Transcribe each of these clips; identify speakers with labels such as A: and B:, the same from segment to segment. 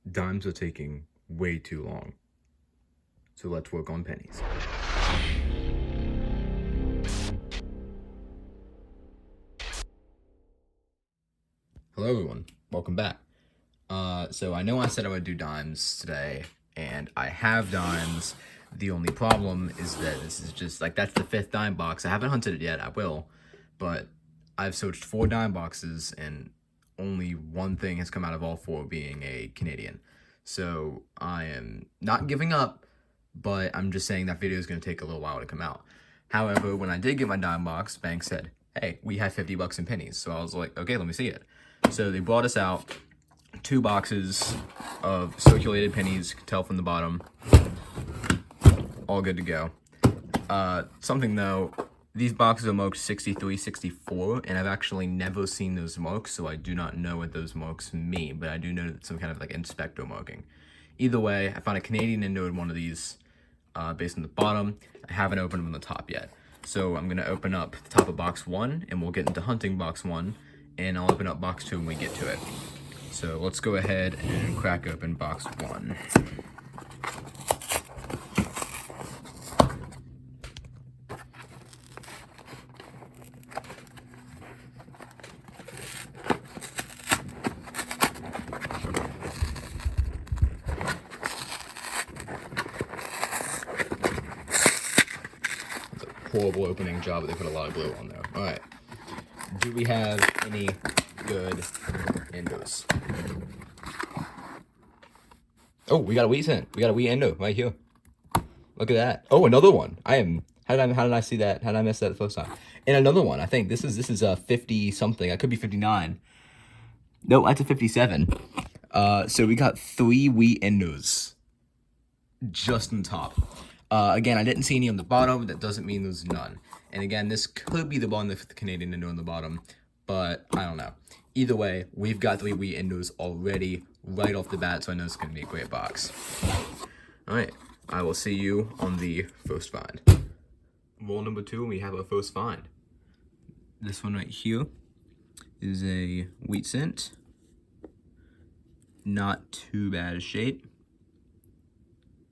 A: Dimes are taking way too long. So let's work on pennies. Hello everyone, welcome back. So I know I said I would do dimes today, and I have dimes. The only problem is that this is just, like, that's the 5th dime box. I haven't hunted it yet, I will, but I've searched 4 dime boxes, and only one thing has come out of all 4, being a Canadian. So I am not giving up, but I'm just saying that video is going to take a little while to come out. However, when I did get my dime box, bank said, hey, we have 50 bucks in pennies. So I was like, okay, let me see it. So they brought us out 2 boxes of circulated pennies, you can tell from the bottom. All good to go. Something though, these boxes are marked 63, 64, and I've actually never seen those marks, so I do not know what those marks mean, but I do know that some kind of like inspector marking. Either way, I found a Canadian Indo in one of these, based on the bottom. I haven't opened them on the top yet. So I'm gonna open up the top of box 1, and we'll get into hunting box 1, and I'll open up box 2 when we get to it. So let's go ahead and crack open box 1. Horrible opening job, but they put a lot of glue on there. Alright. Do we have any good endos? Oh, we got a wheat scent. We got a wheat endo right here. Look at that. Oh, another one. How did I see that? How did I miss that the first time? And another one. I think this is a 50 something. I could be 59. No, that's a 57. So we got 3 wheat endos just on top. Again, I didn't see any on the bottom. That doesn't mean there's none. And again, this could be the one with the Canadian Indo on the bottom, but I don't know. Either way, we've got 3 wheat endos already right off the bat, so I know it's going to be a great box. Alright, I will see you on the first find. Roll number 2, and we have our first find. This one right here is a wheat scent. Not too bad a shape.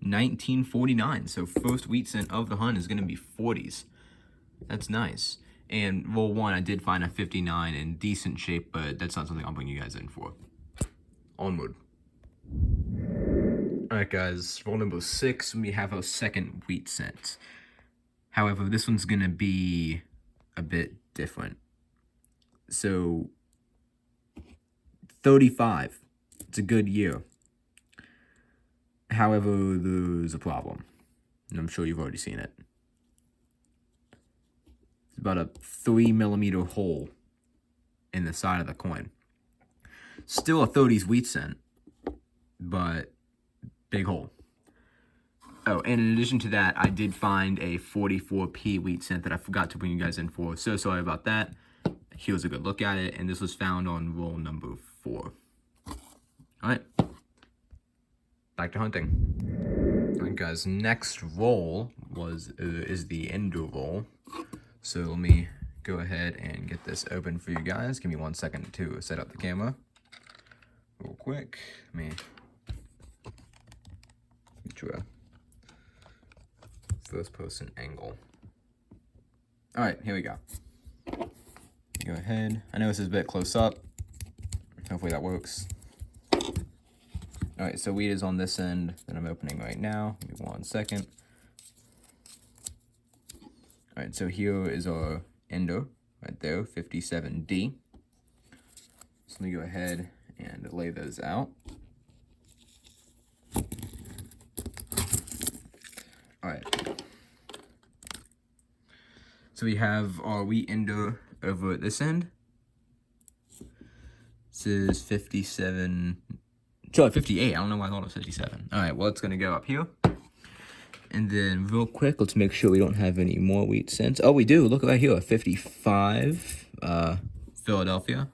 A: 1949, so first wheat scent of the hunt is going to be 40s. That's nice. And roll 1, I did find a 59 in decent shape, but that's not something I'll bring you guys in for. Onward. Alright guys, roll number 6, we have our second wheat scent. However, this one's going to be a bit different. So, 35. It's a good year. However, there's a problem, and I'm sure you've already seen it. It's about a 3mm hole in the side of the coin. Still a 30s wheat scent, but big hole. Oh, and in addition to that, I did find a 44p wheat scent that I forgot to bring you guys in for. So sorry about that. Here's a good look at it, and this was found on roll number 4. Alright. Back to hunting. Alright guys, next roll is the endo roll. So let me go ahead and get this open for you guys. Give me 1 second to set up the camera. Real quick. Let me get you a first person angle. Alright, here we go. Go ahead. I know this is a bit close up. Hopefully that works. Alright, so wheat is on this end that I'm opening right now. Give me 1 second. Alright, so here is our endo right there, 57D. So let me go ahead and lay those out. Alright. So we have our wheat endo over at this end. This is 57... So 58, I don't know why I thought it was 57. Alright, well, it's going to go up here. And then real quick, let's make sure we don't have any more wheat scents. Oh, we do. Look right here, 55, Philadelphia.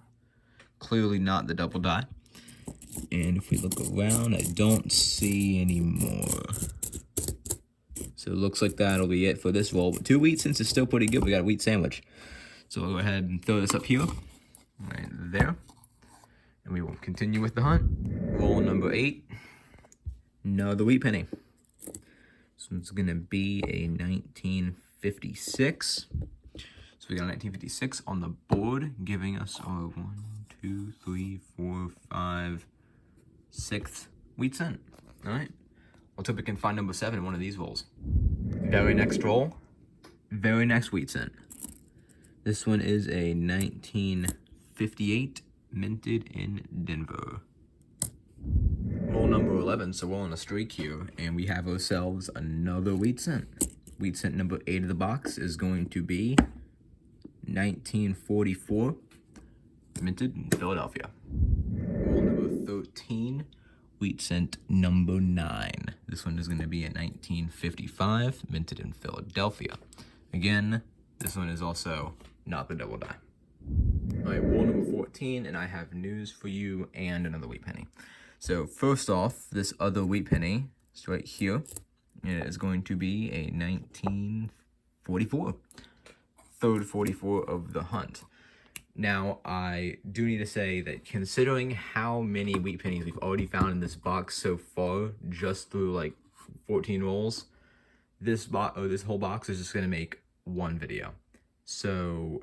A: Clearly not the double die. And if we look around, I don't see any more. So it looks like that'll be it for this roll. But 2 wheat scents is still pretty good. We got a wheat sandwich. So we'll go ahead and throw this up here. Right there. And and we will continue with the hunt. Roll number 8. Another wheat penny. So it's gonna be a 1956. So we got a 1956 on the board, giving us our 1, 2, 3, 4, 5, 6th wheat cent. All right. Let's hope we can find number 7 in one of these rolls. Very next roll. Very next wheat cent. This one is a 1958 minted in Denver. Roll number 11, so we're on a streak here, and we have ourselves another wheat cent. Wheat cent number 8 of the box is going to be 1944, minted in Philadelphia. Roll number 13, wheat cent number 9. This one is going to be a 1955, minted in Philadelphia. Again, this one is also not the double die. All right, roll number 14, and I have news for you and another wheat penny. So first off, this other wheat penny is right here. It is going to be a 1944. Third 44 of the hunt. Now, I do need to say that considering how many wheat pennies we've already found in this box so far, just through like 14 rolls, this whole box is just going to make one video. So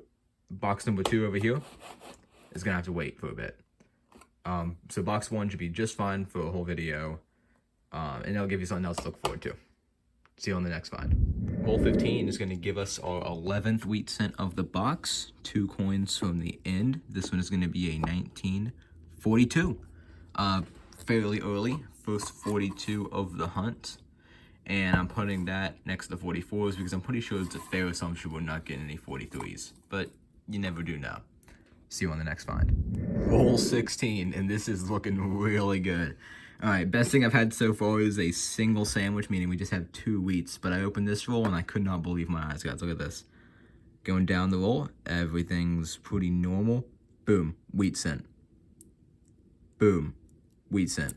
A: box number 2 over here is going to have to wait for a bit. So box 1 should be just fine for a whole video, and it'll give you something else to look forward to. See you on the next find. Roll 15 is going to give us our 11th wheat cent of the box. 2 coins from the end. This one is going to be a 1942. Fairly early, first 42 of the hunt. And I'm putting that next to the 44s because I'm pretty sure it's a fair assumption we're not getting any 43s. But you never do know. See you on the next find. Roll 16, and this is looking really good. All right, best thing I've had so far is a single sandwich, meaning we just have 2 wheats. But I opened this roll, and I could not believe my eyes, guys. Look at this. Going down the roll, everything's pretty normal. Boom, wheat cent. Boom, wheat cent.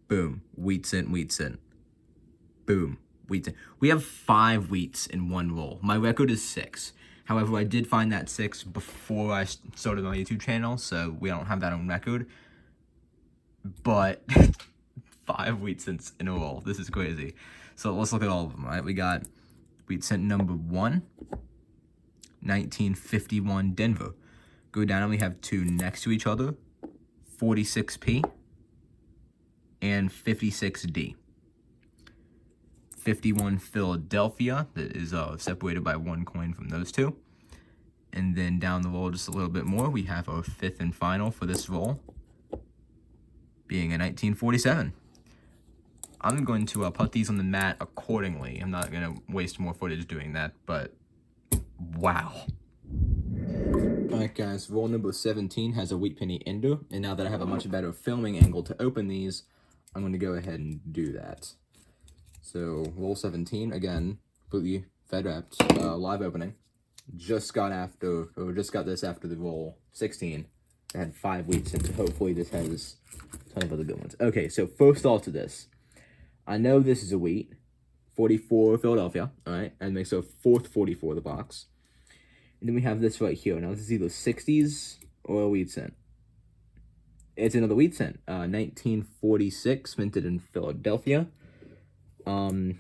A: Boom, wheat cent, wheat cent. Boom, wheat cent. We have 5 wheats in one roll. My record is 6. However, I did find that 6 before I started my YouTube channel, so we don't have that on record. But 5 wheat cents in a roll. This is crazy. So let's look at all of them, right? We got wheat cent number 1, 1951 Denver. Go down and we have 2 next to each other, 46p and 56D. 51 Philadelphia, that is separated by 1 coin from those 2. And then down the roll just a little bit more, we have our 5th and final for this roll, being a 1947. I'm going to put these on the mat accordingly. I'm not going to waste more footage doing that, but wow. Alright guys, roll number 17 has a wheat penny ender, and now that I have a much better filming angle to open these, I'm going to go ahead and do that. So, roll 17, again, completely fed wrapped, live opening. Just got this after the roll 16. I had 5 wheats, and hopefully this has a ton of other good ones. Okay, so first off to this. I know this is a wheat, 44 Philadelphia, alright, and makes a 4th 44 of the box. And then we have this right here. Now this is either 60s or a wheat cent. It's another wheat cent, 1946, minted in Philadelphia.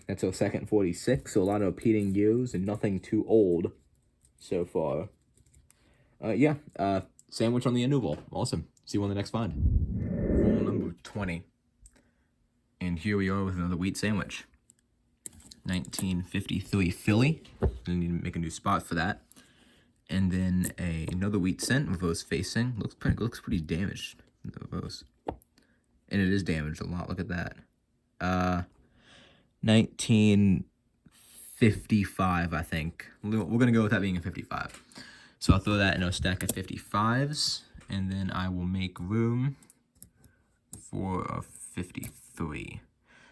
A: That's our second 46, so a lot of repeating years and nothing too old so far. Sandwich on the end of roll. Awesome. See you on the next find. Roll number 20. And here we are with another wheat sandwich. 1953 Philly. Gonna need to make a new spot for that. And then another wheat cent, reverse facing. Looks pretty damaged. The reverse. And it is damaged a lot. Look at that. 1955, I think. We're going to go with that being a 55. So I'll throw that in a stack of 55s, and then I will make room for a 53.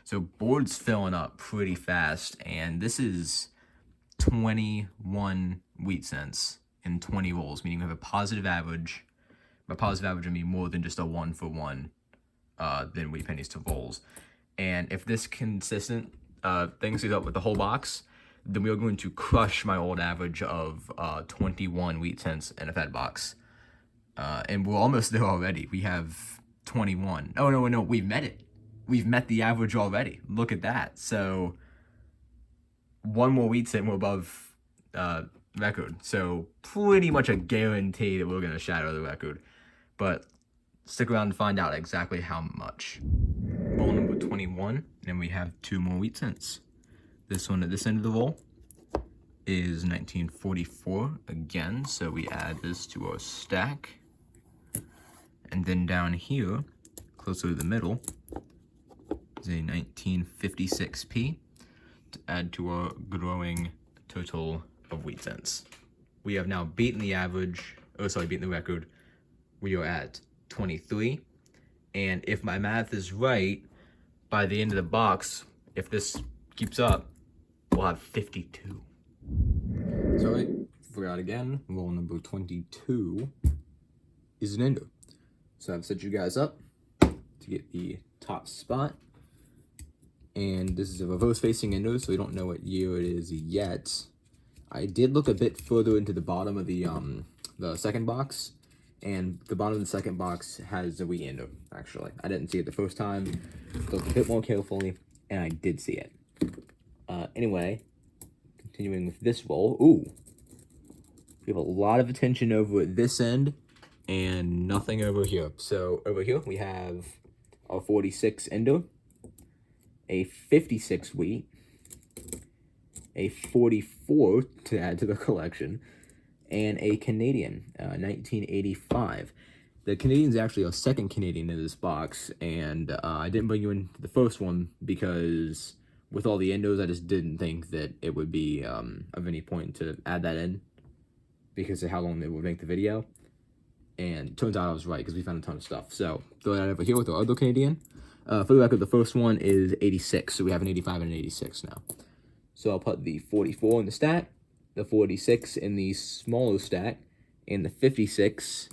A: So board's filling up pretty fast, and this is 21 wheat cents in 20 rolls, meaning we have a positive average. By positive average, I mean more than just a 1-for-1 than wheat pennies to rolls. And if this consistent thing stays up with the whole box, then we are going to crush my old average of 21 wheat cents in a fed box. And we're almost there already. We have 21. Oh, no, we've met it. We've met the average already. Look at that. So, one more wheat cent, we're above record. So, pretty much a guarantee that we're going to shatter the record. But stick around to find out exactly how much. Roll number 21, and we have 2 more wheat cents. This one at this end of the roll is 1944 again, so we add this to our stack. And then down here, closer to the middle, is a 1956p to add to our growing total of wheat cents. We have now beaten the beaten the record. We are at 23. And if my math is right, by the end of the box, if this keeps up, we'll have 52. Sorry, forgot again. Roll number 22 is an ender. So I've set you guys up to get the top spot. And this is a reverse facing ender, so we don't know what year it is yet. I did look a bit further into the bottom of the second box, and the bottom of the second box has a wheat ender, actually. I didn't see it the first time. Looked a bit more carefully, and I did see it. Anyway, continuing with this roll. Ooh. We have a lot of attention over at this end, and nothing over here. So over here, we have a 46 ender, a 56 wheat, a 44 to add to the collection, and a Canadian, 1985. The Canadian's actually our second Canadian in this box, and I didn't bring you into the first one because with all the endos, I just didn't think that it would be of any point to add that in because of how long it would make the video. And it turns out I was right because we found a ton of stuff. So throw that over here with our other Canadian. For the record, the first one is 86, so we have an 85 and an 86 now. So I'll put the 44 in the stack, the 46 in the smaller stack, and the 56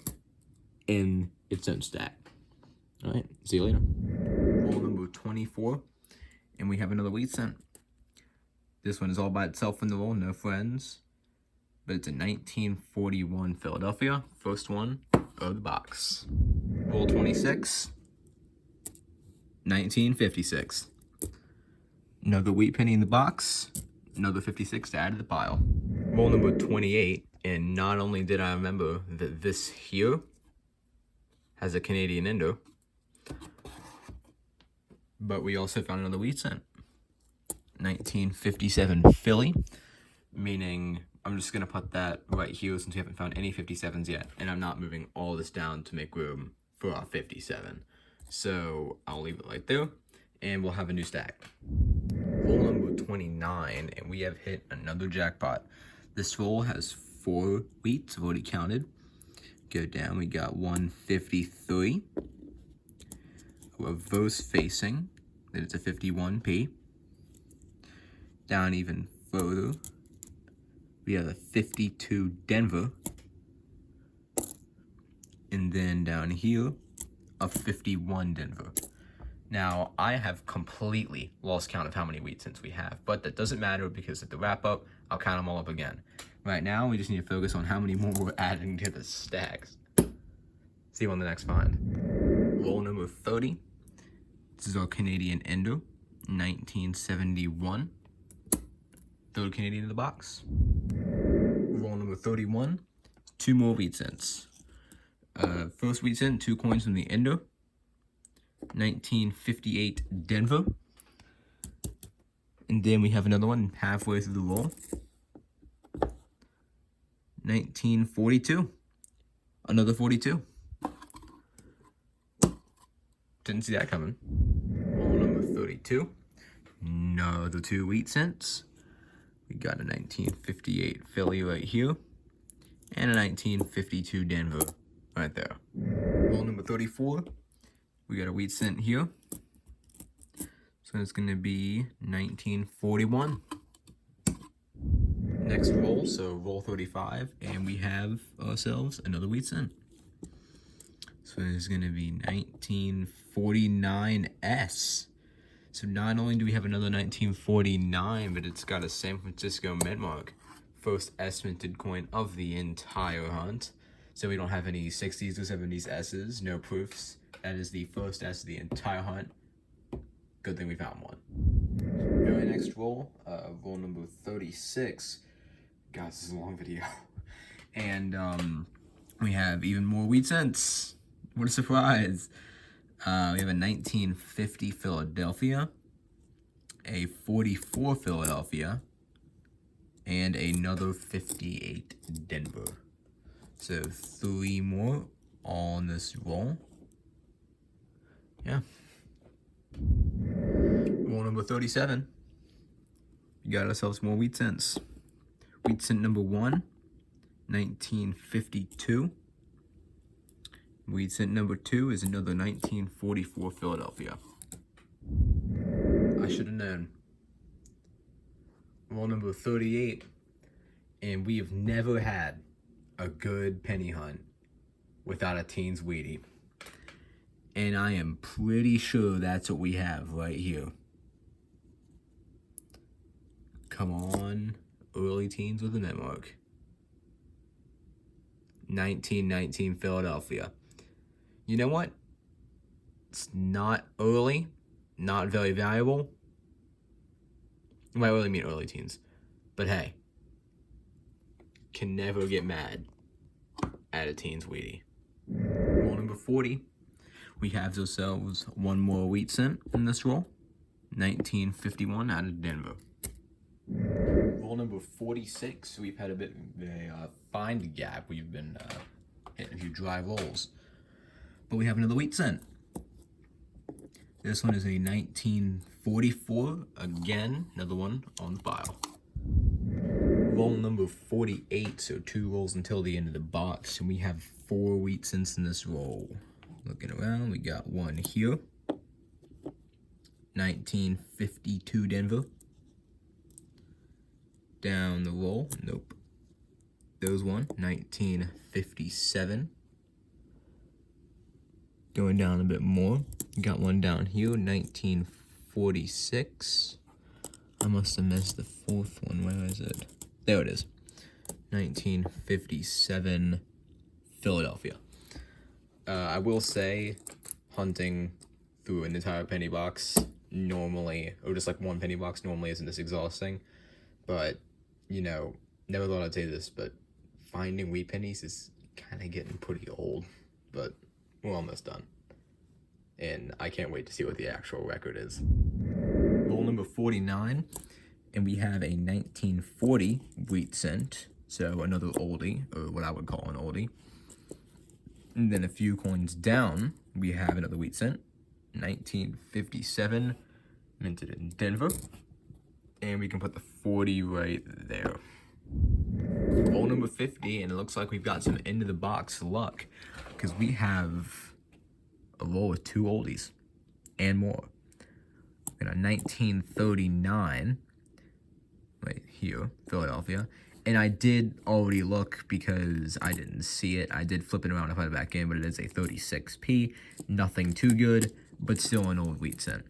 A: in its own stack. All right, see you later. Roll number 24, and we have another wheat cent. This one is all by itself in the roll, no friends, but it's a 1941 Philadelphia, first one of the box. Roll 26, 1956. Another wheat penny in the box, another 56 to add to the pile. Roll number 28, and not only did I remember that this here has a Canadian ender, but we also found another wheat cent. 1957 Philly, meaning I'm just going to put that right here since we haven't found any 57s yet, and I'm not moving all this down to make room for our 57. So I'll leave it right there, and we'll have a new stack. Roll number 29, and we have hit another jackpot. This roll has 4 wheats, I've already counted. Go down, we got 153. Reverse facing, that it's a 51p. Down even further, we have a 52 Denver. And then down here, a 51 Denver. Now, I have completely lost count of how many wheat cents we have, but that doesn't matter because at the wrap-up, I'll count them all up again. Right now, we just need to focus on how many more we're adding to the stacks. See you on the next find. Roll number 30. This is our Canadian ender, 1971. Third Canadian in the box. Roll number 31. 2 more wheat cents. First wheat cent, 2 coins from the ender. 1958 Denver. And then we have another one halfway through the roll. 1942. Another 42. Didn't see that coming. Roll number 32. Another 2 wheat cents. We got a 1958 Philly right here. And a 1952 Denver right there. Roll number 34. We got a wheat cent here. So it's going to be 1941. Next roll, so roll 35, and we have ourselves another wheat cent. So it's going to be 1949S. So not only do we have another 1949, but it's got a San Francisco mint mark. First S minted coin of the entire hunt. So we don't have any 60s or 70s S's, no proofs. That is the first S of the entire hunt. Good thing we found one. Very next roll, roll number 36. God, this is a long video. And we have even more wheat cents. What a surprise. We have a 1950 Philadelphia, a 44 Philadelphia, and another 58 Denver. So 3 more on this roll. Yeah. Roll number 37. We got ourselves more wheat cents. Wheat cent number 1, 1952. Wheat cent number 2 is another 1944 Philadelphia. I should have known. Roll number 38, and we have never had a good penny hunt without a Teens Wheatie. And I am pretty sure that's what we have right here. Come on, early teens with a net mark. 1919 Philadelphia. You know what? It's not early, not very valuable. You might really mean early teens. But hey, can never get mad at a Teens Wheatie. Roll number 40. We have ourselves one more wheat cent in this roll. 1951 out of Denver. Roll number 46. We've had a bit of a find gap. We've been hitting a few dry rolls. But we have another wheat cent. This one is a 1944. Again, another one on the pile. Roll number 48. So 2 rolls until the end of the box. And we have 4 wheat cents in this roll. Looking around, we got one here. 1952 Denver. Down the roll, nope. There's one, 1957. Going down a bit more, got one down here, 1946. I must have missed the 4th one, where is it? There it is. 1957 Philadelphia. I will say, hunting through an entire penny box normally, or just like one penny box normally isn't this exhausting. But, you know, never thought I'd say this, but finding wheat pennies is kind of getting pretty old. But we're almost done. And I can't wait to see what the actual record is. Roll number 49, and we have a 1940 wheat cent. So another oldie, or what I would call an oldie. And then a few coins down, we have another wheat cent, 1957, minted in Denver. And we can put the 40 right there. Roll number 50, and it looks like we've got some end of the box luck, because we have a roll with 2 oldies and more. We got a 1939 right here, Philadelphia. And I did already look because I didn't see it. I did flip it around and put it back in, but it is a 36p. Nothing too good, but still an old wheat cent.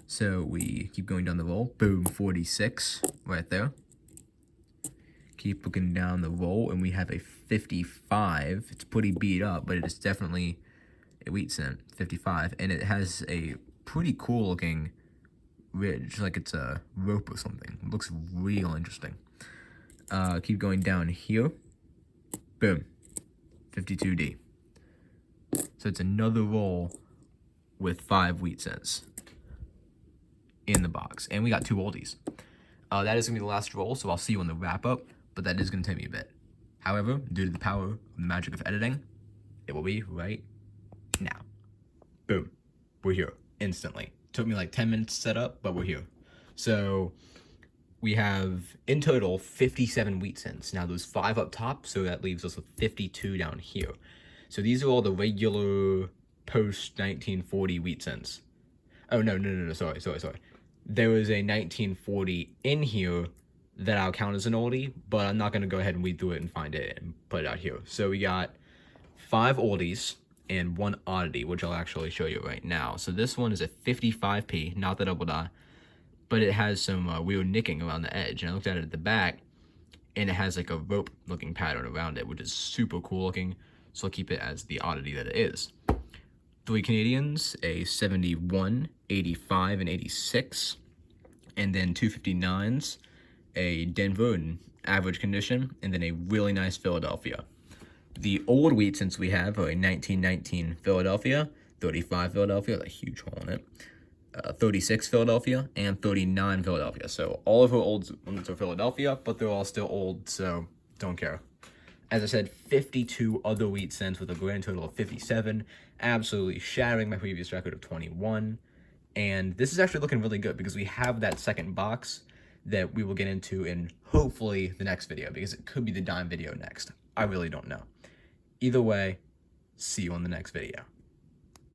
A: So we keep going down the roll. Boom, 46 right there. Keep looking down the roll, and we have a 55. It's pretty beat up, but it is definitely a wheat cent, 55. And it has a pretty cool looking ridge, like it's a rope or something. It looks real interesting. Keep going down here. Boom. 52D. So it's another roll with 5 wheat cents in the box. And we got 2 oldies. That is going to be the last roll, so I'll see you on the wrap-up, but that is going to take me a bit. However, due to the power of the magic of editing, it will be right now. Boom. We're here. Instantly. Took me like 10 minutes to set up, but we're here. So we have, in total, 57 wheat cents. Now, there's 5 up top, so that leaves us with 52 down here. So these are all the regular post-1940 wheat cents. Oh, no, sorry. There was a 1940 in here that I'll count as an oldie, but I'm not going to go ahead and weed through it and find it and put it out here. So we got 5 oldies and 1 oddity, which I'll actually show you right now. So this one is a 55p, not the double die, but it has some weird nicking around the edge. And I looked at it at the back, and it has like a rope-looking pattern around it, which is super cool looking. So I'll keep it as the oddity that it is. 3 Canadians, a 71, 85, and 86, and then 259s, a Denver in average condition, and then a really nice Philadelphia. The old wheat since we have are a 1919 Philadelphia, 35 Philadelphia, a huge hole in it, 36 Philadelphia, and 39 Philadelphia. So all of our old ones are Philadelphia, but they're all still old, so don't care. As I said, 52 other wheat cents with a grand total of 57, absolutely shattering my previous record of 21. And this is actually looking really good because we have that second box that we will get into in hopefully the next video, because it could be the dime video next. I really don't know. Either way, see you on the next video.